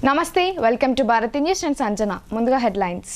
నమస్తే, welcome to Bharati news. నేను సంజన. ముందుగా హెడ్లైన్స్.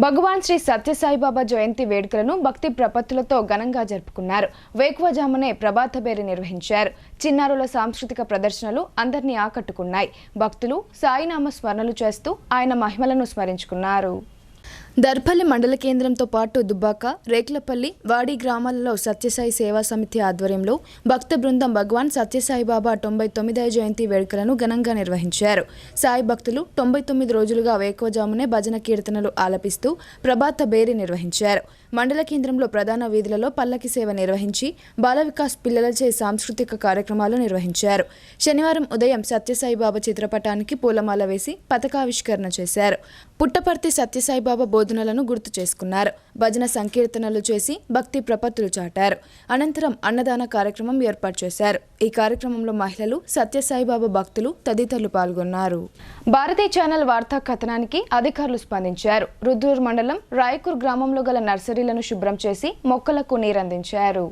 భగవాన్ శ్రీ సత్యసాయిబాబా జయంతి వేడుకలను భక్తి ప్రపత్తులతో ఘనంగా జరుపుకున్నారు. వేకువజామునే ప్రభాతబేరి నిర్వహించారు. చిన్నారుల సాంస్కృతిక ప్రదర్శనలు అందరినీ ఆకట్టుకున్నాయి. భక్తులు సాయినామ స్మరణలు చేస్తూ ఆయన మహిమలను స్మరించుకున్నారు. దర్పల్లి మండల కేంద్రంతో పాటు దుబ్బాక, రేకులపల్లి, వాడి గ్రామాలలో సత్యసాయి సేవా సమితి ఆధ్వర్యంలో భక్త బృందం భగవాన్ సత్యసాయిబాబా 99వ జయంతి వేడుకలను ఘనంగా నిర్వహించారు. సాయి భక్తులు 99 రోజులుగా వేకువజామునే భజన కీర్తనలు ఆలపిస్తూ ప్రభాత బేరి నిర్వహించారు. మండల కేంద్రంలో ప్రధాన వీధులలో పల్లకి సేవ నిర్వహించి బాల వికాస్ పిల్లలచే సాంస్కృతిక కార్యక్రమాలు నిర్వహించారు. శనివారం ఉదయం సత్యసాయిబాబా చిత్రపటానికి పూలమాల వేసి పతాకావిష్కరణ చేశారు. పుట్టపర్తి సత్యసాయిబాబా బోధనలను గుర్తు చేసుకున్నారు. భజన సంకీర్తనలు చేసి భక్తి ప్రపత్తులు చాటారు. అనంతరం అన్నదాన కార్యక్రమం ఏర్పాటు చేశారు. ఈ కార్యక్రమంలో మహిళలు, సత్యసాయిబాబా భక్తులు తదితరులు పాల్గొన్నారు. భారతీ ఛానల్ వార్తా కథనానికి అధికారులు స్పందించారు. రుద్రూర్ మండలం రాయకూర్ గ్రామంలో గల నర్సరీలను శుభ్రం చేసి మొక్కలకు నీరందించారు.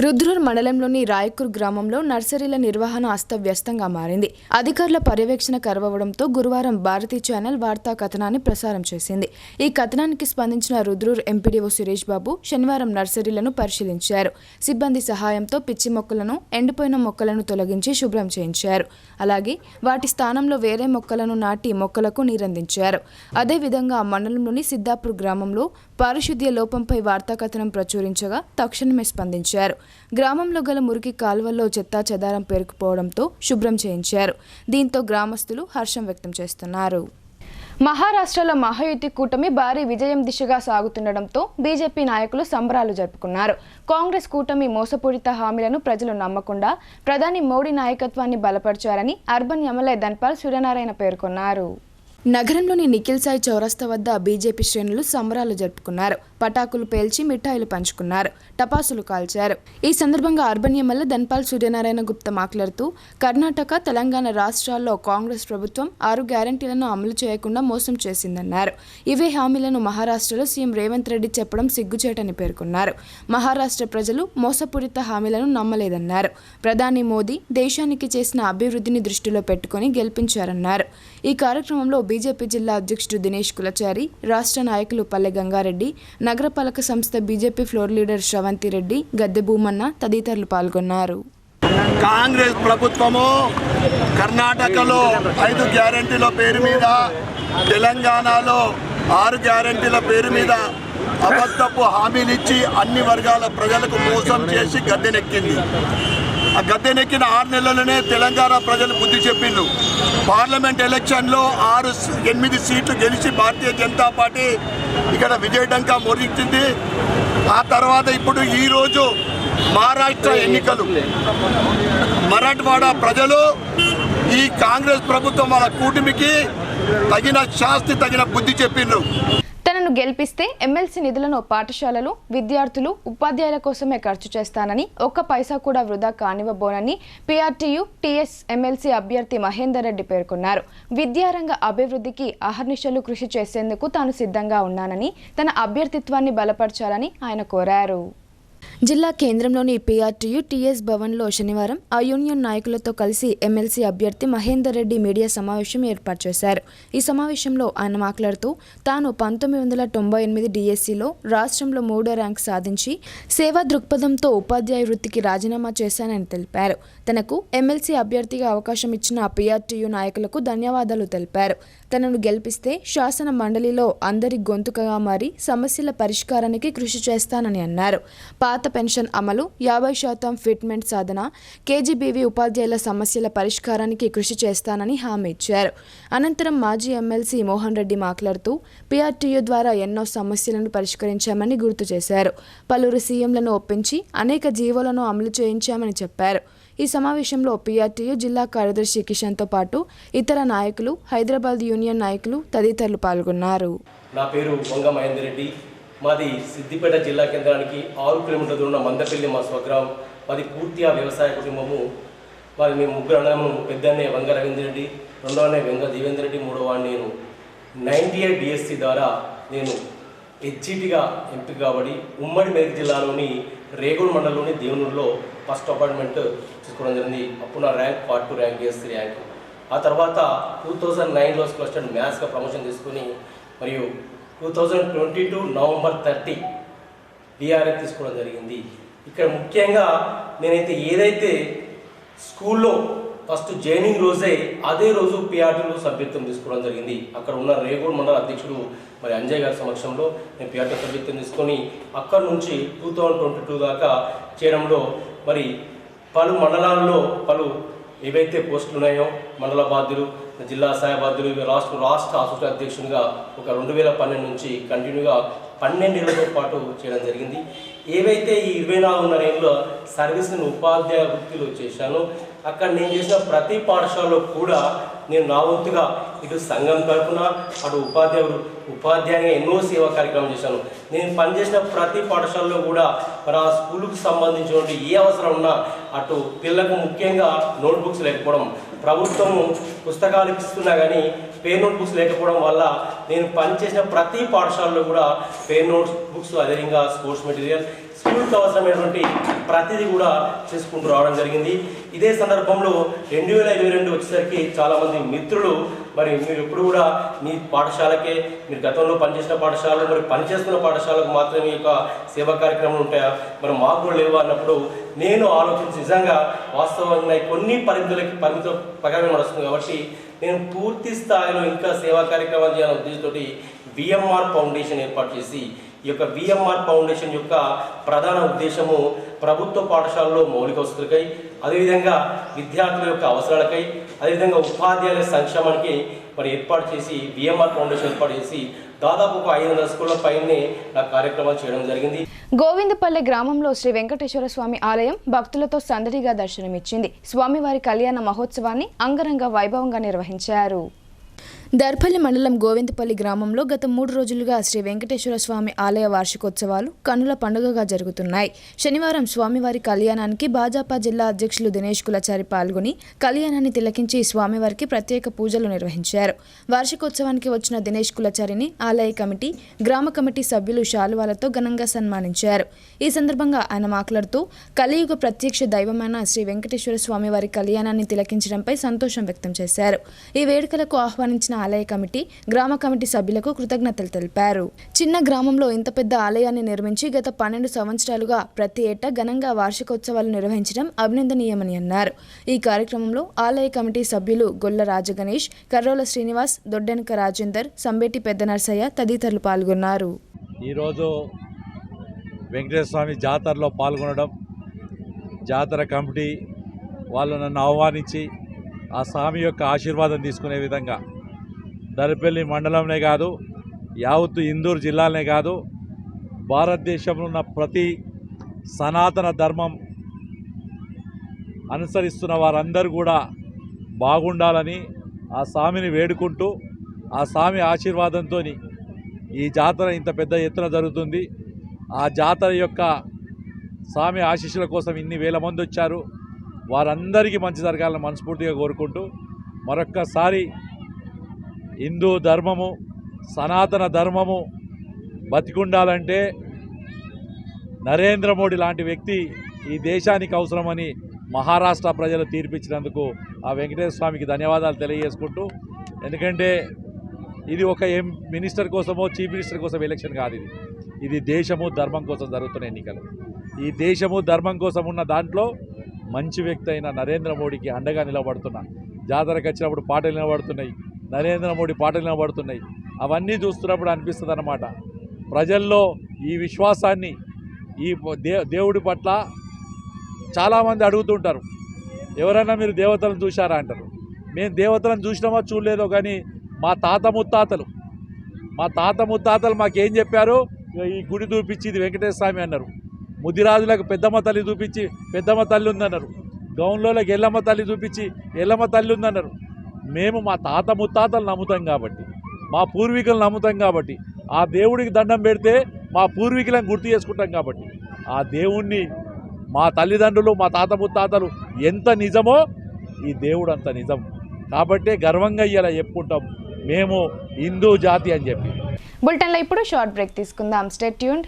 రుద్రూర్ మండలంలోని రాయకూర్ గ్రామంలో నర్సరీల నిర్వహణ అస్తవ్యస్తంగా మారింది. అధికారుల పర్యవేక్షణ కరువవడంతో గురువారం భారతీ ఛానల్ వార్తా కథనాన్ని ప్రసారం చేసింది. ఈ కథనానికి స్పందించిన రుద్రూర్ ఎంపీడీఓ సురేష్ బాబు శనివారం నర్సరీలను పరిశీలించారు. సిబ్బంది సహాయంతో పిచ్చి మొక్కలను, ఎండిపోయిన మొక్కలను తొలగించి శుభ్రం చేయించారు. అలాగే వాటి స్థానంలో వేరే మొక్కలను నాటి మొక్కలకు నీరందించారు. అదేవిధంగా మండలంలోని సిద్ధాపూర్ గ్రామంలో పారిశుద్ధ్య లోపంపై వార్తా కథనం ప్రచురించగా తక్షణమే స్పందించారు. గ్రామంలో గల మురికి కాలువల్లో చెత్తా చెదారం పేరుకుపోవడంతో శుభ్రం చేయించారు. దీంతో గ్రామస్తులు హర్షం వ్యక్తం చేస్తున్నారు. మహారాష్ట్రలో మహాయుతి కూటమి భారీ విజయం దిశగా సాగుతుండటంతో బీజేపీ నాయకులు సంబరాలు జరుపుకున్నారు. కాంగ్రెస్ కూటమి మోసపూరిత హామీలను ప్రజలు నమ్మకుండా ప్రధాని మోడీ నాయకత్వాన్ని బలపరిచారని అర్బన్ ఎమ్మెల్యే ధన్పాల్ సూర్యనారాయణ పేర్కొన్నారు. నగరంలోని నిఖిల్ సాయి చౌరస్తా వద్ద బీజేపీ శ్రేణులు సంబరాలు జరుపుకున్నారు. పటాకులు పేల్చి మిఠాయిలు పంచుకున్నారు. టపాసులు కాల్చారు. ఈ సందర్భంగా అర్బన్ ఎమ్మెల్యే ధన్పాల్ సూర్యనారాయణ గుప్తా మాట్లాడుతూ కర్ణాటక, తెలంగాణ రాష్ట్రాల్లో కాంగ్రెస్ ప్రభుత్వం 6 గ్యారంటీలను అమలు చేయకుండా మోసం చేసిందన్నారు. ఇవే హామీలను మహారాష్ట్రలో సీఎం రేవంత్ రెడ్డి చెప్పడం సిగ్గుచేటని పేర్కొన్నారు. మహారాష్ట్ర ప్రజలు మోసపూరిత హామీలను నమ్మలేదన్నారు. ప్రధాని మోదీ దేశానికి చేసిన అభివృద్ధిని దృష్టిలో పెట్టుకుని గెలిపించారన్నారు. ఈ కార్యక్రమంలో బీజేపీ జిల్లా అధ్యక్షుడు దినేష్ కులచారి, రాష్ట్ర నాయకులు పల్లె గంగారెడ్డి, నగరపాలక సంస్థ BJP floor leader Sravanthi Reddy, Gadde Bhumanna తదితరులు పాల్గొన్నారు. కాంగ్రెస్ ప్రభుత్వము కర్ణాటకలో 5 గ్యారంటీల పేరు మీద, తెలంగాణలో 6 గ్యారంటీల పేరు మీద అబద్ధపు హామీలిచ్చి అన్ని వర్గాల ప్రజలకు మోసం చేసి గద్దెనెక్కింది. ఆ గద్దెనెక్కిన 6 నెలలనే తెలంగాణ ప్రజలు బుద్ధి చెప్పిండు. పార్లమెంట్ ఎలక్షన్లో 8 సీట్లు గెలిచి భారతీయ జనతా పార్టీ ఇక్కడ విజయడంకా మోగించింది. ఆ తర్వాత ఇప్పుడు ఈరోజు మహారాష్ట్ర ఎన్నికలు, మరాఠవాడ ప్రజలు ఈ కాంగ్రెస్ ప్రభుత్వం వాళ్ళ కూటమికి తగిన శాస్తి, తగిన బుద్ధి చెప్పిండ్రు. తనను గెలిపిస్తే ఎమ్మెల్సీ నిధులను పాఠశాలలు, విద్యార్థులు, ఉపాధ్యాయుల కోసమే ఖర్చు చేస్తానని, ఒక్క పైసా కూడా వృధా కానివ్వబోనని పీఆర్టీయూ టీఎస్ ఎమ్మెల్సీ అభ్యర్థి మహేందర్ రెడ్డి పేర్కొన్నారు. విద్యారంగ అభివృద్ధికి అహర్నిశలు కృషి చేసేందుకు తాను సిద్ధంగా ఉన్నానని, తన అభ్యర్థిత్వాన్ని బలపరచాలని ఆయన కోరారు. జిల్లా కేంద్రంలోని పీఆర్టీయూ టీఎస్ భవన్లో శనివారం ఆ యూనియన్ నాయకులతో కలిసి ఎమ్మెల్సీ అభ్యర్థి మహేందర్ రెడ్డి మీడియా సమావేశం ఏర్పాటు చేశారు. ఈ సమావేశంలో ఆయన మాట్లాడుతూ తాను 1998 డిఎస్సిలో రాష్ట్రంలో 3వ ర్యాంక్ సాధించి సేవా దృక్పథంతో ఉపాధ్యాయ వృత్తికి రాజీనామా చేశానని తెలిపారు. తనకు ఎమ్మెల్సీ అభ్యర్థిగా అవకాశం ఇచ్చిన పీఆర్టీయూ నాయకులకు ధన్యవాదాలు తెలిపారు. తనను గెలిపిస్తే శాసన మండలిలో అందరి గొంతుకగా మారి సమస్యల పరిష్కారానికి కృషి చేస్తానని అన్నారు. పాత పెన్షన్ అమలు, 50% ఫిట్మెంట్ సాధన, కేజీబీవీ ఉపాధ్యాయుల సమస్యల పరిష్కారానికి కృషి చేస్తానని హామీ ఇచ్చారు. అనంతరం మాజీ ఎమ్మెల్సీ మోహన్ రెడ్డి మాట్లాడుతూ పీఆర్టీయూ ద్వారా ఎన్నో సమస్యలను పరిష్కరించామని గుర్తు చేశారు. పలువురు సీఎంలను ఒప్పించి అనేక జీవోలను అమలు చేయించామని చెప్పారు. ఈ సమావేశంలో పీఆర్టీయూ జిల్లా కార్యదర్శి కిషన్తో పాటు ఇతర నాయకులు, హైదరాబాద్ యూనియన్ నాయకులు తదితరులు పాల్గొన్నారు. నా పేరు వంగ మహేందర్ రెడ్డి. మాది సిద్దిపేట జిల్లా కేంద్రానికి 6 కిలోమీటర్ల దూరం మందపల్లి మా స్వగ్రామం. మాది పూర్తిగా వ్యవసాయ కుటుంబము. మాది మేము 3 అన్నము. పెద్దన్నే వంగ రవీంద్ర రెడ్డి, రెండో అన్నయ్య వెంగ దేవేంద్ర రెడ్డి, మూడో వాడిని నేను. 98 డిఎస్సి ద్వారా నేను హెచ్జిటిగా ఎంపిక కాబడి ఉమ్మడి మెదక్ జిల్లాలోని రేగూడ్ మండలంలోని దేవునూరులో ఫస్ట్ అపాయింట్మెంట్ తీసుకోవడం జరిగింది. అప్పుడు నా rank part 2 rank, DSC rank. ఆ తర్వాత 2009లో క్లస్టర్ మ్యాథ్స్గా ప్రమోషన్ తీసుకుని మరియు 2022 నవంబర్ 30 డిఆర్ఎఫ్ తీసుకోవడం జరిగింది. ఇక్కడ ముఖ్యంగా నేనైతే ఏదైతే స్కూల్లో ఫస్ట్ జాయినింగ్ రోజే అదే రోజు పీఆర్టీలో సభ్యత్వం తీసుకోవడం జరిగింది. అక్కడ ఉన్న రేగూడ్ మండల అధ్యక్షుడు మరి అంజయ్ గారి సమక్షంలో నేను పీఆర్టీ సభ్యత్వం తీసుకొని అక్కడి నుంచి 2022 దాకా చేయడంలో మరి పలు మండలాల్లో ఏవైతే పోస్టులు ఉన్నాయో మండల బాధ్యులు, జిల్లా స్థాయి బాధ్యులు, రాష్ట్ర అసోసియేషన్ అధ్యక్షునిగా ఒక 2012 నుంచి కంటిన్యూగా 12 ఏళ్లతో పాటు చేయడం జరిగింది. ఏవైతే ఈ 24 ఏళ్ళలో సర్వీస్ని ఉపాధ్యాయ వృత్తిలో చేశానో అక్కడ నేను చేసిన ప్రతి పాఠశాలలో కూడా నేను నా వంతుగా ఇటు సంఘం తరఫున అటు ఉపాధ్యాయునిగా ఎన్నో సేవా కార్యక్రమం చేశాను. నేను పనిచేసిన ప్రతి పాఠశాలలో కూడా మరి ఆ స్కూలుకు సంబంధించినటువంటి ఏ అవసరం ఉన్నా అటు పిల్లలకు ముఖ్యంగా నోట్బుక్స్ లేకపోవడం, ప్రభుత్వము పుస్తకాలు ఇస్తున్నా కానీ పేర్ నోట్ బుక్స్ లేకపోవడం వల్ల నేను పనిచేసిన ప్రతి పాఠశాలలో కూడా పేర్ నోట్స్ బుక్స్, అదేవిధంగా స్పోర్ట్స్ మెటీరియల్, స్కూల్కి అవసరమైనటువంటి ప్రతిదీ కూడా చేసుకుంటూ రావడం జరిగింది. ఇదే సందర్భంలో 2022 వచ్చేసరికి చాలామంది మిత్రులు మరి మీరు ఎప్పుడు కూడా మీ పాఠశాలకే, మీరు గతంలో పనిచేసిన పాఠశాలలో మరి పనిచేస్తున్న పాఠశాలకు మాత్రమే యొక్క సేవా కార్యక్రమాలు ఉంటాయా, మరి మాకు కూడా లేవు అన్నప్పుడు నేను ఆలోచించి నిజంగా వాస్తవంగా కొన్ని పరిమితుల ప్రకారం నడుస్తుంది కాబట్టి నేను పూర్తి స్థాయిలో ఇంకా సేవా కార్యక్రమాలు చేయాలనే ఉద్దేశంతో విఎంఆర్ ఫౌండేషన్ ఏర్పాటు చేసి ఈ యొక్క విఎంఆర్ ఫౌండేషన్ యొక్క ప్రధాన ఉద్దేశము ప్రభుత్వ పాఠశాలలో మౌలిక వసతులకై, అదేవిధంగా విద్యార్థుల యొక్క అవసరాలకై, అదేవిధంగా ఉపాధ్యాయుల సంక్షేమానికి మరి ఏర్పాటు చేసి విఎంఆర్ ఫౌండేషన్ ఏర్పాటు చేసి దాదాపు ఒక 500 స్కూళ్ల పైనే నా కార్యక్రమాలు చేయడం జరిగింది. గోవిందపల్లె గ్రామంలో శ్రీ వెంకటేశ్వర స్వామి ఆలయం భక్తులతో సందడిగా దర్శనమిచ్చింది. స్వామివారి కళ్యాణ మహోత్సవాన్ని అంగరంగ వైభవంగా నిర్వహించారు. దర్పల్లి మండలం గోవిందపల్లి గ్రామంలో గత 3 రోజులుగా శ్రీ వెంకటేశ్వర స్వామి ఆలయ వార్షికోత్సవాలు కన్నుల పండుగగా జరుగుతున్నాయి. శనివారం స్వామివారి కళ్యాణానికి భాజపా జిల్లా అధ్యక్షులు దినేష్ కులచారి పాల్గొని కళ్యాణాన్ని తిలకించి స్వామివారికి ప్రత్యేక పూజలు నిర్వహించారు. వార్షికోత్సవానికి వచ్చిన దినేష్ కులచారిని ఆలయ కమిటీ, గ్రామ కమిటీ సభ్యులు శాలువాలతో ఘనంగా సన్మానించారు. ఈ సందర్భంగా ఆయన మాట్లాడుతూ కలియుగ ప్రత్యక్ష దైవమైన శ్రీ వెంకటేశ్వర స్వామివారి కళ్యాణాన్ని తిలకించడంపై సంతోషం వ్యక్తం చేశారు. ఈ వేడుకలకు ఆహ్వానించిన ఆలయ కమిటీ, గ్రామ కమిటీ సభ్యులకు కృతజ్ఞతలు తెలిపారు. చిన్న గ్రామంలో ఇంత పెద్ద ఆలయాన్ని నిర్మించి గత 12 సంవత్సరాలుగా ప్రతి ఏటా ఘనంగా వార్షికోత్సవాలు నిర్వహించడం అభినందనీయమని అన్నారు. ఈ కార్యక్రమంలో ఆలయ కమిటీ సభ్యులు గొల్ల రాజగణేష్, కర్రోల శ్రీనివాస్, దొడ్డెనక రాజేందర్, సంబేటి పెద్ద నర్సయ్య తదితరులు పాల్గొన్నారు. ఈరోజు వెంకటేశ్వర స్వామి జాతరలో పాల్గొనడం, జాతర కమిటీ వాళ్ళు నన్ను ఆహ్వానించి ఆ స్వామి యొక్క ఆశీర్వాదం తీసుకునే విధంగా దర్పల్లి మండలంనే కాదు, యావత్తు ఇందూరు జిల్లాలనే కాదు, భారతదేశంలో ఉన్న ప్రతి సనాతన ధర్మం అనుసరిస్తున్న వారందరూ కూడా బాగుండాలని ఆ స్వామిని వేడుకుంటూ ఆ స్వామి ఆశీర్వాదంతో ఈ జాతర ఇంత పెద్ద ఎత్తున జరుగుతుంది. ఆ జాతర యొక్క స్వామి ఆశీస్సుల కోసం ఇన్ని వేల మంది వచ్చారు. వారందరికీ మంచి జరగాలని మనస్ఫూర్తిగా కోరుకుంటూ మరొక్కసారి హిందూ ధర్మము, సనాతన ధర్మము బతికుండాలంటే నరేంద్ర మోడీ లాంటి వ్యక్తి ఈ దేశానికి అవసరమని మహారాష్ట్ర ప్రజలు తీర్పిచ్చినందుకు ఆ వెంకటేశ్వర స్వామికి ధన్యవాదాలు తెలియజేసుకుంటూ, ఎందుకంటే ఇది ఒక మినిస్టర్ కోసమో చీఫ్ మినిస్టర్ కోసం ఎలక్షన్ కాదు, ఇది దేశము ధర్మం కోసం జరుగుతున్న ఎన్నికలు. ఈ దేశము ధర్మం కోసం ఉన్న దాంట్లో మంచి వ్యక్తి అయిన నరేంద్ర మోడీకి అండగా నిలబడుతున్నా. జాతరకు వచ్చినప్పుడు పాటలు నిలబడుతున్నాయి, నరేంద్ర మోడీ పాటలు నిలబడుతున్నాయి. అవన్నీ చూస్తున్నప్పుడు అనిపిస్తుంది అన్నమాట, ప్రజల్లో ఈ విశ్వాసాన్ని ఈ దేవుడి పట్ల చాలామంది అడుగుతుంటారు, ఎవరైనా మీరు దేవతలను చూశారా అంటారు. మేము దేవతలను చూసినామో చూడలేదో కానీ మా తాత ముత్తాతలు మాకేం చెప్పారు, ఈ గుడి చూపించి ఇది వెంకటేశ్వర స్వామి అన్నారు. ముదిరాజులకు పెద్దమ్మ తల్లి చూపించి పెద్దమ్మ తల్లి ఉందన్నారు. గౌన్లోకి ఎల్లమ్మ తల్లి చూపించి ఎల్లమ్మ తల్లి ఉందన్నారు. మేము మా తాత ముత్తాతలు నమ్ముతాం కాబట్టి, మా పూర్వీకులను నమ్ముతాం కాబట్టి, ఆ దేవుడికి దండం పెడితే మా పూర్వీకులను గుర్తు చేసుకుంటాం కాబట్టి, ఆ దేవుణ్ణి మా తల్లిదండ్రులు మా తాత ముత్తాతలు ఎంత నిజమో ఈ దేవుడు అంత నిజం కాబట్టే గర్వంగా ఇలా చెప్పుకుంటాం మేము హిందూ జాతి అని చెప్పి. బులెటిన్లో ఇప్పుడు షార్ట్ బ్రేక్ తీసుకుందాం. Stay tuned.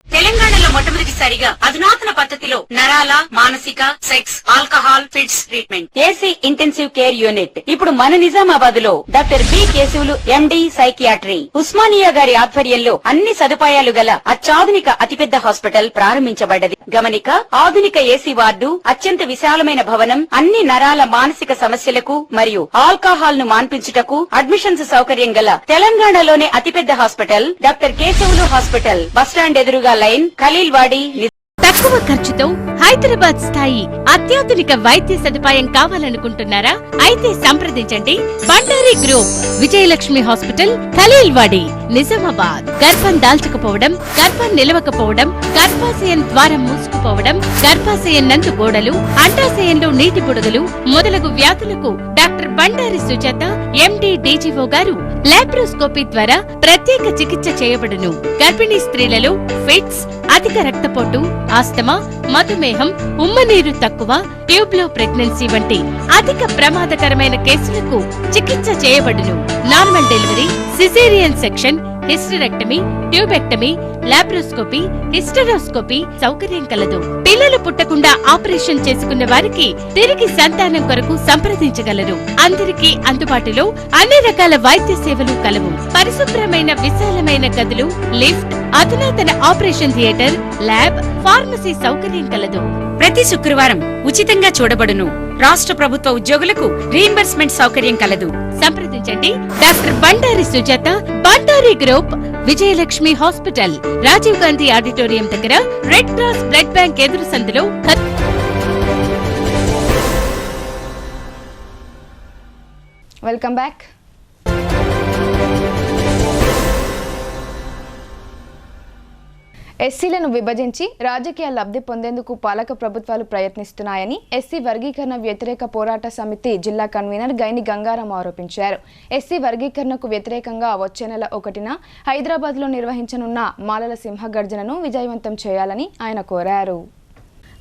తెలంగాణలో మొట్టమొదటిసారిగా అధునాతన పద్ధతిలో నరాల, మానసిక, sex, alcohol, fits treatment, AC intensive care unit ఇప్పుడు మన నిజామాబాద్ లో doctor B Keshavulu MD psychiatry, Osmania గారి ఆధ్వర్యంలో అన్ని సదుపాయాలు గల అత్యాధునిక అతిపెద్ద హాస్పిటల్ ప్రారంభించబడ్డది. గమనిక, ఆధునిక ఏసీ వార్డు, అత్యంత విశాలమైన భవనం, అన్ని నరాల మానసిక సమస్యలకు మరియు ఆల్కహాల్ ను మాన్పించుటకు అడ్మిషన్స్ సౌకర్యం గల తెలంగాణలోనే అతిపెద్ద hospital doctor Keshavulu hospital, bus stand ఎదురుగా లైన్, ఖలీల్వాడి. తక్కువ ఖర్చుతో హైదరాబాద్ స్థాయి అత్యాధునిక వైద్య సదుపాయం కావాలనుకుంటున్నారా? అయితే సంప్రదించండి బండారి గ్రూప్, విజయలక్ష్మి హాస్పిటల్, ఖలీల్వాడి, నిజామాబాద్. గర్భం దాల్చకపోవడం, గర్భం నిలవకపోవడం, గర్భాశయం ద్వారం మూసుకుపోవడం, గర్భాశయం నందు గోడలు, అండాశయంలో నీటి బుడగలు మొదలగు వ్యాధులకు డాక్టర్ బండారి సుజాత ఎండి డీజీఓ గారు లాప్రోస్కోపీ ద్వారా ప్రత్యేక చికిత్స చేయబడును. గర్భిణీ స్త్రీలలో ఫిట్స్, అధిక రక్తపోటు, ఆస్తమా, మధుమేహం, ఉమ్మనీరు తక్కువ, ట్యూబ్లో ప్రెగ్నెన్సీ వంటి అధిక ప్రమాదకరమైన కేసులకు చికిత్స చేయబడును. Normal delivery, caesarean section, hysterectomy, tubectomy, laparoscopy, hysteroscopy సౌకర్యం కలదు. పిల్లలు పుట్టకుండా ఆపరేషన్ చేసుకున్న వారికి తిరిగి సంతానం కొరకు సంప్రదించగలరు. అందరికీ అందుబాటులో అన్ని రకాల వైద్య సేవలు కలవు. పరిశుభ్రమైన విశాలమైన గదులు, లిఫ్ట్, అధునాతన ఆపరేషన్ థియేటర్, ల్యాబ్, ఫార్మసీ సౌకర్యం కలదు. ప్రతి శుక్రవారం ఉచితంగా చూడబడును. రాష్ట్ర ప్రభుత్వ ఉద్యోగులకు రీయింబర్స్మెంట్ సౌకర్యం కలదు. సంప్రదించండి doctor Bandari Sujatha, Bandari group, Vijayalakshmi hospital, Rajiv Gandhi auditorium దగ్గర, రెడ్ క్రాస్ బ్లడ్ బ్యాంక్ ఎదురు సందులో. Welcome back. ఎస్సీలను విభజించి రాజకీయ లబ్ధి పొందేందుకు పాలక ప్రభుత్వాలు ప్రయత్నిస్తున్నాయని ఎస్సీ వర్గీకరణ వ్యతిరేక పోరాట సమితి జిల్లా కన్వీనర్ గైని గంగారాం ఆరోపించారు. ఎస్సీ వర్గీకరణకు వ్యతిరేకంగా వచ్చే నెల 1న హైదరాబాద్లో నిర్వహించనున్న మాలల సింహగర్జనను విజయవంతం చేయాలని ఆయన కోరారు.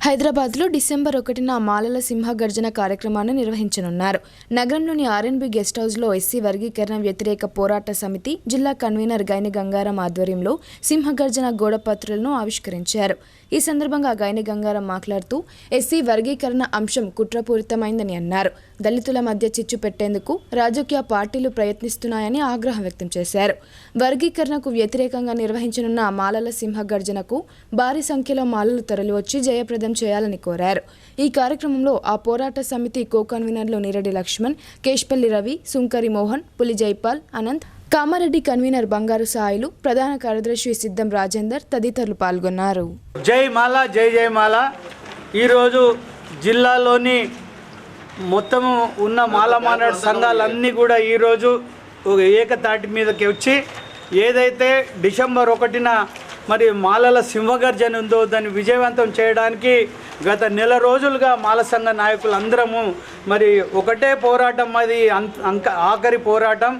హైదరాబాద్లో డిసెంబర్ 1న మాలల సింహగర్జన కార్యక్రమాన్ని నిర్వహించనున్నారు. నగరంలోని ఆర్ఎన్బి గెస్ట్ హౌస్లో ఎస్సీ వర్గీకరణ వ్యతిరేక పోరాట సమితి జిల్లా కన్వీనర్ గైని గంగారం ఆధ్వర్యంలో సింహగర్జన గోడపత్రులను ఆవిష్కరించారు. ఈ సందర్భంగా గైని గంగారం మాట్లాడుతూ ఎస్సీ వర్గీకరణ అంశం కుట్రపూరితమైందని అన్నారు. దళితుల మధ్య చిచ్చు పెట్టేందుకు రాజకీయ పార్టీలు ప్రయత్నిస్తున్నాయని ఆగ్రహం వ్యక్తం చేశారు. వర్గీకరణకు వ్యతిరేకంగా నిర్వహించనున్న మాలల సింహగర్జనకు భారీ సంఖ్యలో మాలలు తరలివచ్చి జయప్రదం చేయాలని కోరారు. ఈ కార్యక్రమంలో ఆ పోరాట సమితి కో-కన్వీనర్లు నీరడి లక్ష్మణ్, కేష్పల్లి రవి, సుంకరి మోహన్, పులి జైపాల్, అనంత్, కామారెడ్డి కన్వీనర్ బంగారు సాయిలు, ప్రధాన కార్యదర్శి సిద్ధం రాజేందర్ తదితరులు పాల్గొన్నారు. జై మాల, జై జై మాల. ఈరోజు జిల్లాలోని మొత్తం ఉన్న మాల మానవ సంఘాలన్నీ కూడా ఈరోజు ఏకతాటి మీదకి వచ్చి ఏదైతే డిసెంబర్ 1న మరి మాలల సింహగర్జన ఉందో దాన్ని విజయవంతం చేయడానికి గత నెల రోజులుగా మాల సంఘ నాయకులు అందరము మరి ఒకటే పోరాటం, అది ఆఖరి పోరాటం.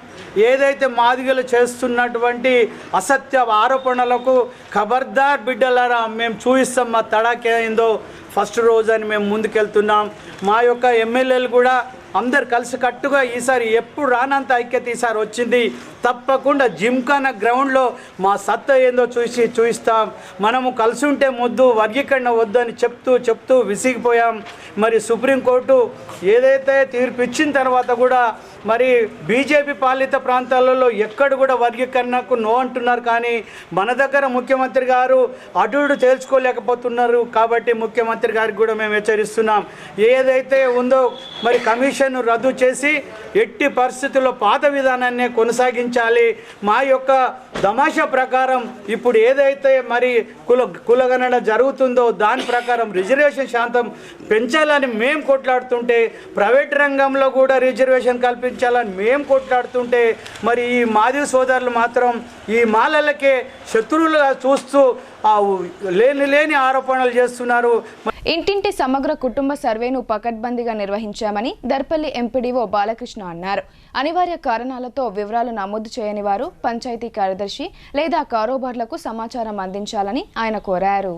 ఏదైతే మాదిగలు చేస్తున్నటువంటి అసత్య ఆరోపణలకు ఖబర్దార్ బిడ్డలారా, మేము చూపిస్తాం మా తడాకే ఏందో ఫస్ట్ రోజు అని మేము ముందుకెళ్తున్నాం. మా యొక్క ఎమ్మెల్యేలు కూడా అందరు కలిసి కట్టుగా ఈసారి ఎప్పుడు రానంత ఐక్యత ఈసారి వచ్చింది. తప్పకుండా జిమ్ఖానా గ్రౌండ్లో మా సత్తా ఏందో చూపిస్తాం. మనము కలిసి ఉంటే మొద్దు, వర్గీకరణ వద్దు అని చెప్తూ విసిగిపోయాం. మరి సుప్రీంకోర్టు ఏదైతే తీర్పు ఇచ్చిన తర్వాత కూడా మరి బీజేపీ పాలిత ప్రాంతాలలో ఎక్కడ కూడా వర్గీకరణకు నో అంటున్నారు. కానీ మన దగ్గర ముఖ్యమంత్రి గారు అటు తేల్చుకోలేకపోతున్నారు. కాబట్టి ముఖ్యమంత్రి గారికి కూడా మేము హెచ్చరిస్తున్నాం, ఏదైతే ఉందో మరి కమిషన్ రద్దు చేసి ఎట్టి పరిస్థితుల్లో పాత విధానాన్ని కొనసాగించాలి. మా యొక్క తమాషా ప్రకారం ఇప్పుడు ఏదైతే మరి కులగణన జరుగుతుందో దాని ప్రకారం రిజర్వేషన్ శాతం పెంచాలని మేము కొట్లాడుతుంటే, ప్రైవేట్ రంగంలో కూడా రిజర్వేషన్ కల్పించాలని మేము కొట్లాడుతుంటే, మరి ఈ మాదిగ సోదరులు మాత్రం ఈ మాలలకే శత్రువులుగా చూస్తూ లేని ఆరోపణలు చేస్తున్నారు. ఇంటింటి సమగ్ర కుటుంబ సర్వేను పకడ్బందీగా నిర్వహించామని దర్పల్లి ఎంపీడీఓ బాలకృష్ణ అన్నారు. అనివార్య కారణాలతో వివరాలు నమోదు చేయని వారు పంచాయతీ కార్యదర్శి లేదా కారోబార్లకు సమాచారం అందించాలని ఆయన కోరారు.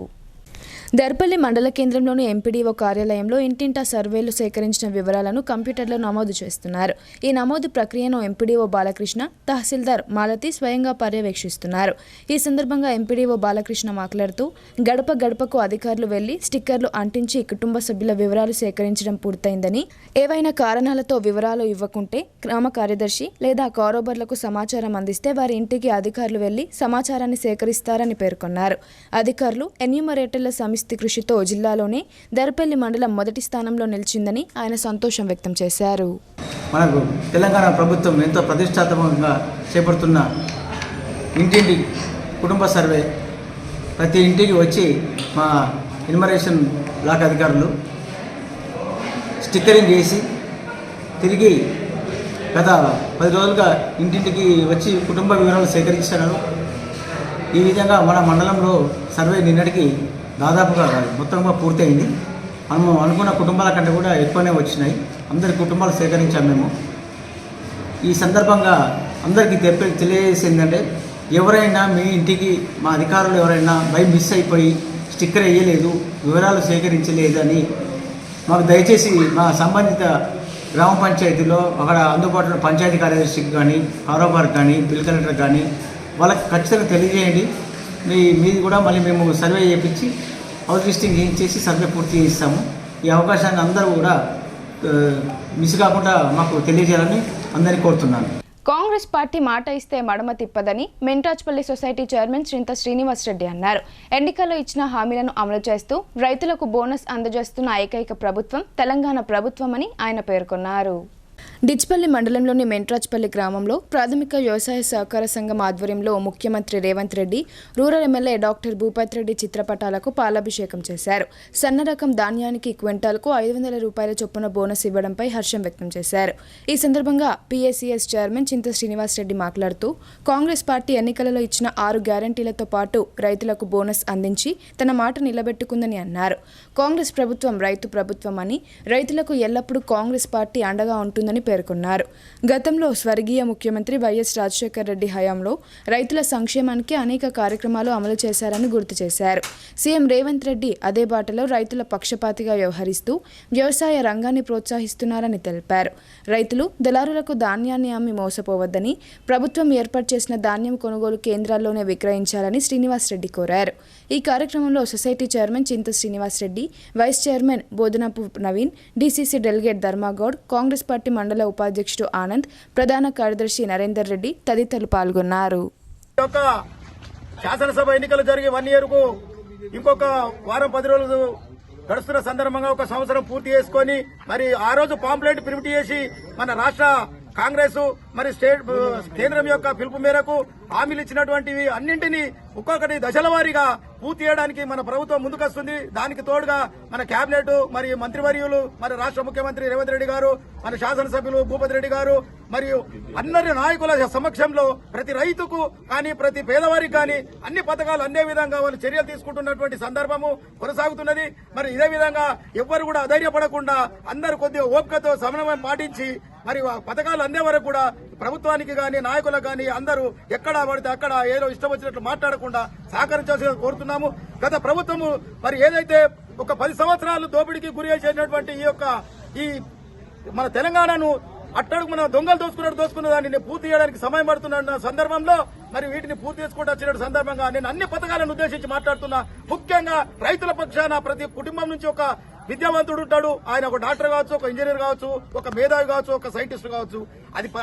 దర్పల్లి మండల కేంద్రంలోని ఎంపీడీఓ కార్యాలయంలో ఇంటింటా సర్వేలు సేకరించిన వివరాలను కంప్యూటర్లో నమోదు చేస్తున్నారు. ఈ నమోదు ప్రక్రియను ఎంపీడీఓ బాలకృష్ణ, తహసీల్దార్ మాలతి స్వయంగా పర్యవేక్షిస్తున్నారు. ఈ సందర్భంగా ఎంపీడీఓ బాలకృష్ణ మాట్లాడుతూ గడప గడపకు అధికారులు వెళ్లి స్టిక్కర్లు అంటించి కుటుంబ సభ్యుల వివరాలు సేకరించడం పూర్తయిందని, ఏవైనా కారణాలతో వివరాలు ఇవ్వకుంటే గ్రామ కార్యదర్శి లేదా కారోబార్లకు సమాచారం అందిస్తే వారి ఇంటికి అధికారులు వెళ్లి సమాచారాన్ని సేకరిస్తారని పేర్కొన్నారు. అధికారులు ఎన్యూమరేటర్ల సమిష్టి కృషితో జిల్లాలోనే దర్పల్లి మండలం మొదటి స్థానంలో నిలిచిందని ఆయన సంతోషం వ్యక్తం చేశారు. మనకు తెలంగాణ ప్రభుత్వం ఎంతో ప్రతిష్టాత్మకంగా చేపడుతున్న ఇంటింటి కుటుంబ సర్వే, ప్రతి ఇంటికి వచ్చి మా ఎన్యూమరేషన్ బ్లాక్ అధికారులు స్టిక్కరింగ్ చేసి తిరిగి గత 10 రోజులుగా ఇంటింటికి వచ్చి కుటుంబ వివరాలు సేకరించారు. ఈ విధంగా మన మండలంలో సర్వే నిన్నటికి దాదాపుగా మొత్తంగా పూర్తయింది. మనము అనుకున్న కుటుంబాల కంటే కూడా ఎక్కువనే వచ్చినాయి. అందరి కుటుంబాలు సేకరించాము మేము. ఈ సందర్భంగా అందరికీ తెలియజేసిందంటే, ఎవరైనా మీ ఇంటికి మా అధికారులు ఎవరైనా మిస్ అయిపోయి స్టిక్కర్ వేయలేదు, వివరాలు సేకరించలేదు అని మాకు దయచేసి మా సంబంధిత గ్రామ పంచాయతీలో అక్కడ అందుబాటులో పంచాయతీ కార్యదర్శికి కానీ, కారోబార్ కానీ, బిల్ కలెక్టర్ కానీ వాళ్ళకి ఖచ్చితంగా తెలియజేయండి. మీది కూడా మళ్ళీ మేము సర్వే చేయించి హౌస్ లిస్టింగ్ చేసి సర్వే పూర్తి చేయిస్తాము. ఈ అవకాశాన్ని అందరూ కూడా మిస్ కాకుండా మాకు తెలియజేయాలని అందరినీ కోరుతున్నాను. కాంగ్రెస్ పార్టీ మాట ఇస్తే మడమ తిప్పదని మెంటాజ్పల్లి సొసైటీ చైర్మన్ చింత శ్రీనివాస్ రెడ్డి అన్నారు. ఎన్నికల్లో ఇచ్చిన హామీలను అమలు చేస్తూ రైతులకు బోనస్ అందజేస్తున్న ఏకైక ప్రభుత్వం తెలంగాణ ప్రభుత్వమని ఆయన పేర్కొన్నారు. డిచ్పల్లి మండలంలోని మెంట్రాజ్పల్లి గ్రామంలో ప్రాథమిక వ్యవసాయ సహకార సంఘం ఆధ్వర్యంలో ముఖ్యమంత్రి Revanth Reddy, rural MLA doctor Bhupath Reddy చిత్రపటాలకు పాలాభిషేకం చేశారు. సన్న రకం ధాన్యానికి క్వింటాల్కు 500 రూపాయల చొప్పున బోనస్ ఇవ్వడంపై హర్షం వ్యక్తం చేశారు. ఈ సందర్భంగా పీఏసీఎస్ చైర్మన్ చింత శ్రీనివాస్ రెడ్డి మాట్లాడుతూ, కాంగ్రెస్ పార్టీ ఎన్నికలలో ఇచ్చిన 6 గ్యారంటీలతో పాటు రైతులకు బోనస్ అందించి తన మాట నిలబెట్టుకుందని అన్నారు. కాంగ్రెస్ ప్రభుత్వం రైతు ప్రభుత్వం అని, రైతులకు ఎల్లప్పుడూ కాంగ్రెస్ పార్టీ అండగా ఉంటుందని పేర్కొన్నారు. గతంలో స్వర్గీయ ముఖ్యమంత్రి వైఎస్ రాజశేఖర్ రెడ్డి హయాంలో రైతుల సంక్షేమానికి అనేక కార్యక్రమాలు అమలు చేశారని గుర్తు చేశారు. సీఎం రేవంత్ రెడ్డి అదే బాటలో రైతుల పక్షపాతిగా వ్యవహరిస్తూ వ్యవసాయ రంగాన్ని ప్రోత్సహిస్తున్నారని తెలిపారు. రైతులు దళారులకు ధాన్యాన్ని అమ్మి మోసపోవద్దని, ప్రభుత్వం ఏర్పాటు చేసిన ధాన్యం కొనుగోలు కేంద్రాల్లోనే విక్రయించాలని శ్రీనివాస్ రెడ్డి కోరారు. ఈ కార్యక్రమంలో society chairman Chintha Srinivas Reddy, vice chairman Bodhanapu Naveen, DCC delegate Dharmagoud, Congress party మండల ఉపాధ్యక్షుడు ఆనంద్, ప్రధాన కార్యదర్శి నరేందర్ రెడ్డి తదితరులు పాల్గొన్నారు. శాసనసభ ఎన్నికలు జరిగి 1 year కు ఇంకొక వారం 10 రోజులు గడుస్తున్న సందర్భంగా 1 సంవత్సరం పూర్తి చేసుకుని మరి ఆ రోజు పాంప్లెట్ ప్రింట్ చేసి మన రాష్ట్ర కాంగ్రెస్ మరి కేంద్రం యొక్క పిలుపు మేరకు హామీలు ఇచ్చినటువంటివి అన్నింటినీ ఒక్కొక్కటి దశల వారీగా పూర్తి చేయడానికి మన ప్రభుత్వం ముందుకొస్తుంది. దానికి తోడుగా మన కేబినెట్ మరి మంత్రివర్యులు మరి రాష్ట్ర ముఖ్యమంత్రి రేవంత్ రెడ్డి గారు, మన శాసనసభ్యులు భూపతి రెడ్డి గారు మరియు అందరి నాయకుల సమక్షంలో ప్రతి రైతుకు కానీ ప్రతి పేదవారికి కానీ అన్ని పథకాలు అందే విధంగా వాళ్ళు చర్యలు తీసుకుంటున్నటువంటి సందర్భము కొనసాగుతున్నది. మరి ఇదే విధంగా ఎవ్వరు కూడా అధైర్యపడకుండా అందరూ కొద్దిగా ఓపికతో సమన్వయం పాటించి మరి పథకాలు అందే వరకు కూడా ప్రభుత్వానికి కానీ నాయకులకు కానీ అందరూ ఎక్కడ పడితే అక్కడ ఏదో ఇష్టం వచ్చినట్లు మాట్లాడకుండా సహకరించాల్సిందిగా కోరుతున్నాము. గత ప్రభుత్వము మరి ఏదైతే ఒక 10 సంవత్సరాలు దోపిడీకి గురి చేసినటువంటి ఈ మన తెలంగాణను అట్టడుగు మన దొంగలు దోచుకున్న దాన్ని పూర్తి చేయడానికి సమయం పడుతున్న సందర్భంలో మరి వీటిని పూర్తి చేసుకుంటూ వచ్చిన సందర్భంగా నేను అన్ని పథకాలను ఉద్దేశించి మాట్లాడుతున్నా. ముఖ్యంగా రైతుల పక్షాన ప్రతి కుటుంబం నుంచి ఒక విద్యావంతుడు ఉంటాడు. ఆయన ఒక డాక్టర్ కావచ్చు, ఒక ఇంజనీర్ కావచ్చు, ఒక మేధావి కావచ్చు, ఒక సైంటిస్ట్ కావచ్చు.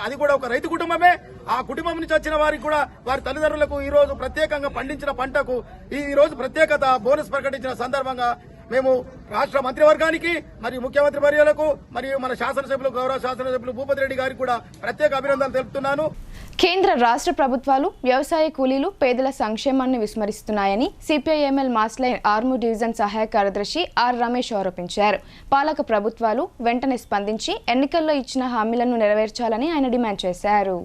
అది కూడా ఒక రైతు కుటుంబమే. ఆ కుటుంబం నుంచి వచ్చిన వారికి కూడా వారి తల్లిదండ్రులకు ఈ రోజు ప్రత్యేకంగా పండించిన పంటకు ఈ రోజు ప్రత్యేకత బోనస్ ప్రకటించిన సందర్భంగా మేము రాష్ట్ర మంత్రివర్గానికి మరియు ముఖ్యమంత్రి వర్యులకు మరియు మన శాసనసభ్యులు గౌరవ శాసనసభ్యులు భూపతి రెడ్డి గారికి కూడా ప్రత్యేక అభినందనలు తెలుపుతున్నాను. కేంద్ర రాష్ట్ర ప్రభుత్వాలు వ్యవసాయ కూలీలు, పేదల సంక్షేమాన్ని విస్మరిస్తున్నాయని సిపిఐఎంఎల్ మాస్లైన్ ఆర్మూర్ డివిజన్ సహాయ కార్యదర్శి ఆర్ రమేష్ ఆరోపించారు. పాలక ప్రభుత్వాలు వెంటనే స్పందించి ఎన్నికల్లో ఇచ్చిన హామీలను నెరవేర్చాలని ఆయన డిమాండ్ చేశారు.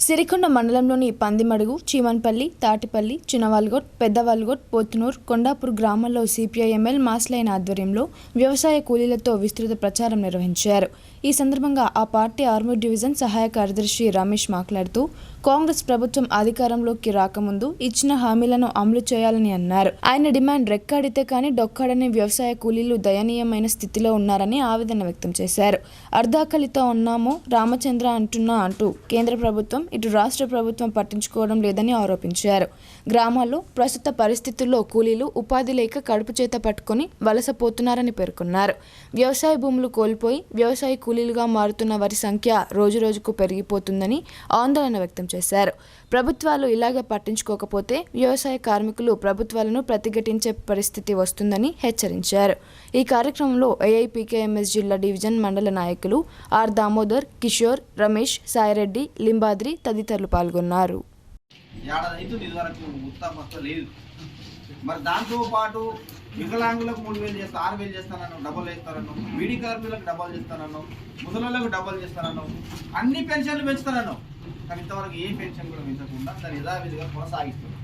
సిరికొండ మండలంలోని పందిమడుగు, చీమన్పల్లి, తాటిపల్లి, చిన్నవాల్గోట్, పెద్దవాల్గోట్, పోతునూర్, కొండాపూర్ గ్రామాల్లో సిపిఐఎంఎల్ మాస్లైన్ ఆధ్వర్యంలో వ్యవసాయ కూలీలతో విస్తృత ప్రచారం నిర్వహించారు. ఈ సందర్భంగా ఆ పార్టీ ఆర్మూర్ డివిజన్ సహాయ కార్యదర్శి రమేష్ మాట్లాడుతూ కాంగ్రెస్ ప్రభుత్వం అధికారంలోకి రాకముందు ఇచ్చిన హామీలను అమలు చేయాలని అన్నారు. ఆయన డిమాండ్ రెక్కాడితే కానీ డొక్కాడని వ్యవసాయ కూలీలు దయనీయమైన స్థితిలో ఉన్నారని ఆవేదన వ్యక్తం చేశారు. అర్ధాకలితో ఉన్నామో రామచంద్ర అంటూ కేంద్ర ప్రభుత్వం ఇటు రాష్ట్ర ప్రభుత్వం పట్టించుకోవడం లేదని ఆరోపించారు. గ్రామాల్లో ప్రస్తుత పరిస్థితుల్లో కూలీలు ఉపాధి లేక కడుపు చేత పట్టుకుని వలసపోతున్నారని పేర్కొన్నారు. వ్యవసాయ భూములు కోల్పోయి వ్యవసాయ కూలీలుగా మారుతున్న వారి సంఖ్య రోజురోజుకు పెరిగిపోతుందని ఆందోళన వ్యక్తం చేశారు. ప్రభుత్వాలు ఇలాగే పట్టించుకోకపోతే వ్యవసాయ కార్మికులు ప్రభుత్వాలను ప్రతిఘటించే పరిస్థితి వస్తుందని హెచ్చరించారు. ఈ కార్యక్రమంలో ఏఐపీకేఎంఎస్ జిల్లా డివిజన్ మండల నాయకులు ఆర్ దామోదర్, కిషోర్, రమేష్, సాయిరెడ్డి, లింబాద్రి తదితరులు పాల్గొన్నారు. మరి దాంతో పాటు వికలాంగులకు 3,000 చేస్తా, 6,000 చేస్తానన్నావు, డబల్ వేస్తానన్నావు, బీడీ కార్మికులకు డబల్ చేస్తానన్నావు, ముసలోళ్ళకు డబల్ చేస్తానన్నావు, అన్ని పెన్షన్లు పెంచుతానన్నావు. కానీ ఇంతవరకు ఏ పెన్షన్ కూడా పెంచకుండా దాన్ని యథావిధిగా కొనసాగిస్తున్నాం.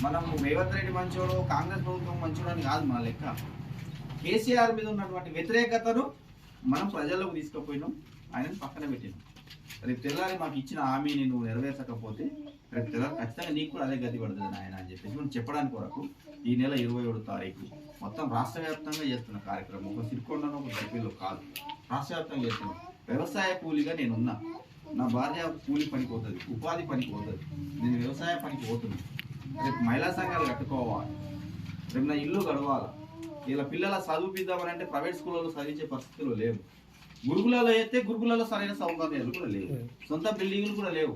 మనం రేవంత్ రెడ్డి మంచోడు, కాంగ్రెస్ ప్రభుత్వం మంచోడు అని కాదు మన లెక్క. కేసీఆర్ మీద ఉన్నటువంటి వ్యతిరేకతను మనం ప్రజల్లోకి తీసుకుపోయినాం, ఆయనను పక్కన పెట్టినాం. రేపు తెల్లారి మాకు ఇచ్చిన హామీని నువ్వు నెరవేర్చకపోతే రేపు తెల్లారి ఖచ్చితంగా నీకు కూడా అదే గతి పడుతుంది ఆయన అని చెప్పేసి మనం చెప్పడానికి కొరకు ఈ నెల 27వ తారీఖు మొత్తం రాష్ట్ర వ్యాప్తంగా చేస్తున్న కార్యక్రమం. ఒక సిరికొండలో ఒక గడిపిలో కాదు, రాష్ట్ర వ్యాప్తంగా చేస్తున్నాం. వ్యవసాయ కూలీగా నేనున్నా, నా భార్య కూలి పనికి పోతుంది, ఉపాధి పనికి పోతుంది, నేను వ్యవసాయ పనికి పోతుంది. రేపు మహిళా సంఘాలు కట్టుకోవాలి, రేపు నా ఇల్లు గడవాలి. ఇలా పిల్లల చదివిద్దామని అంటే ప్రైవేట్ స్కూళ్ళలో చదివించే పరిస్థితులు లేవు. గురుకులలో అయితే గురుకులలో సరైన సౌకర్యాలు కూడా లేవు, సొంత బిల్డింగ్లు కూడా లేవు.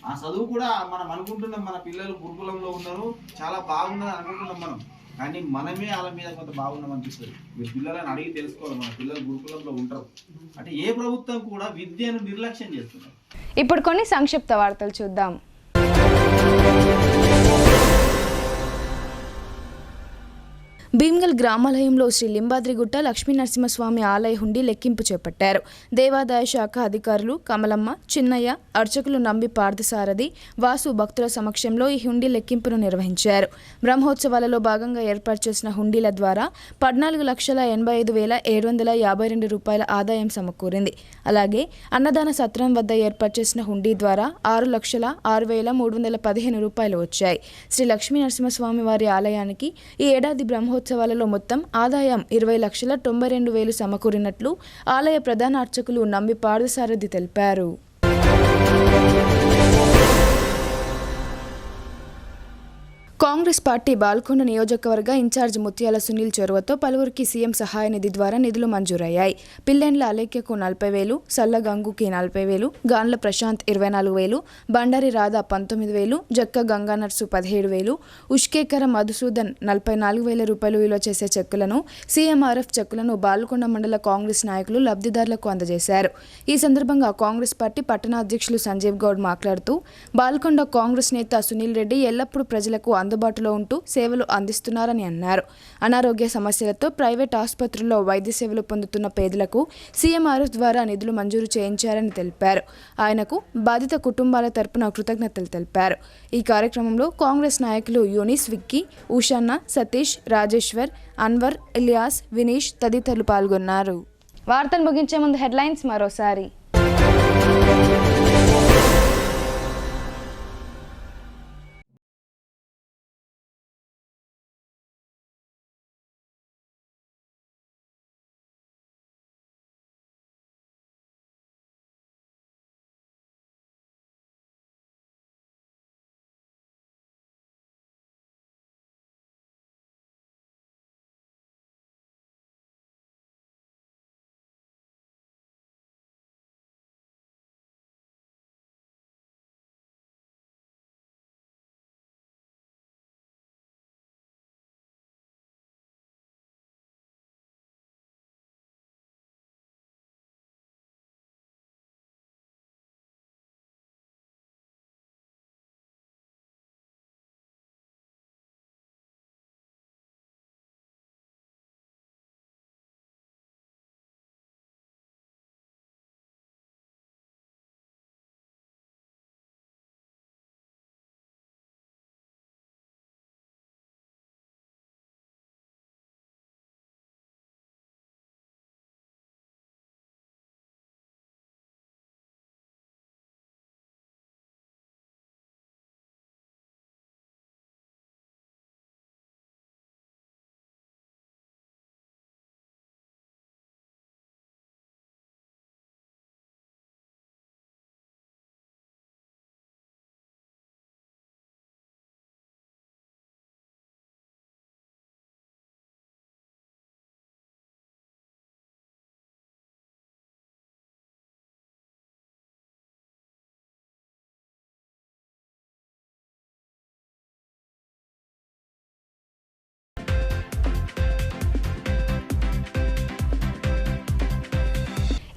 ఆ చదువు కూడా మనం అనుకుంటున్నాం మన పిల్లలు గురుకులంలో ఉన్నారు, చాలా బాగున్నది అనుకుంటున్నాం మనం. కానీ మనమే వాళ్ళ మీద కొంత బాగున్నాం అనిపిస్తుంది. మీరు పిల్లలను అడిగి తెలుసుకోవాలి, మన పిల్లలు గురుకులంలో ఉంటారు. అంటే ఏ ప్రభుత్వం కూడా విద్యను నిర్లక్ష్యం చేస్తున్నారు. ఇప్పుడు కొన్ని సంక్షిప్త వార్తలు చూద్దాం. భీమ్గల్ గ్రామాలయంలో శ్రీ లింబాద్రిగుట్ట లక్ష్మీ నరసింహస్వామి ఆలయ హుండీ లెక్కింపు చేపట్టారు. దేవాదాయ శాఖ అధికారులు కమలమ్మ, చిన్నయ్య, అర్చకులు నంబి పార్థసారథి, వాసు భక్తుల సమక్షంలో ఈ హుండీ లెక్కింపును నిర్వహించారు. బ్రహ్మోత్సవాలలో భాగంగా ఏర్పాటు చేసిన హుండీల ద్వారా 14,85,752 రూపాయల ఆదాయం సమకూరింది. అలాగే అన్నదాన సత్రం వద్ద ఏర్పాటు చేసిన హుండీ ద్వారా 6,06,315 రూపాయలు వచ్చాయి. శ్రీ లక్ష్మీ నరసింహస్వామి వారి ఆలయానికి ఈ ఏడాది బ్రహ్మోత్సవాలలో మొత్తం ఆదాయం 20,92,000 సమకూరినట్లు ఆలయ ప్రధాన అర్చకులు నంబి పార్థసారథి తెలిపారు. కాంగ్రెస్ పార్టీ బాల్కొండ నియోజకవర్గ ఇన్ఛార్జ్ ముత్యాల సునీల్ చొరవతో పలువురికి సీఎం సహాయ నిధి ద్వారా నిధులు మంజూరయ్యాయి. పిల్లెండ్ల అలేఖ్యకు 40,000, సల్ల గంగుకి 40,000, గాన్ల ప్రశాంత్ 24,000, బండారి రాధా 19,000, జక్క గంగానర్సు 17,000, ఉష్కేకర మధుసూదన్ 44,000 రూపాయలు విలువ చేసే చెక్కులను, సీఎంఆర్ఎఫ్ చెక్కులను బాల్కొండ మండల కాంగ్రెస్ నాయకులు లబ్ధిదారులకు అందజేశారు. ఈ సందర్భంగా కాంగ్రెస్ పార్టీ పట్టణ అధ్యక్షులు సంజీవ్ గౌడ్ మాట్లాడుతూ బాల్కొండ కాంగ్రెస్ నేత సునీల్ రెడ్డి ఎల్లప్పుడూ ప్రజలకు అందుబాటులో ఉంటూ సేవలు అందిస్తున్నారని అన్నారు. అనారోగ్య సమస్యలతో ప్రైవేట్ ఆసుపత్రుల్లో వైద్య సేవలు పొందుతున్న పేదలకు సీఎంఆర్ఎఫ్ ద్వారా నిధులు మంజూరు చేయించారని తెలిపారు. ఆయనకు బాధిత కుటుంబాల తరపున కృతజ్ఞతలు తెలిపారు. ఈ కార్యక్రమంలో కాంగ్రెస్ నాయకులు యూనిస్, విక్కీ, ఉషన్న, సతీష్, రాజేశ్వర్, అన్వర్, ఇలియాస్, వినీష్ తదితరులు పాల్గొన్నారు. వార్తను ముగించే ముందు హెడ్లైన్స్ మరోసారి.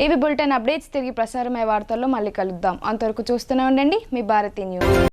ఇవి బులెటిన్ అప్డేట్స్. తిరిగి ప్రసారమయ్యే వార్తల్లో మళ్ళీ కలుద్దాం. అంతవరకు చూస్తూనే ఉండండి మీ భారతీ న్యూస్.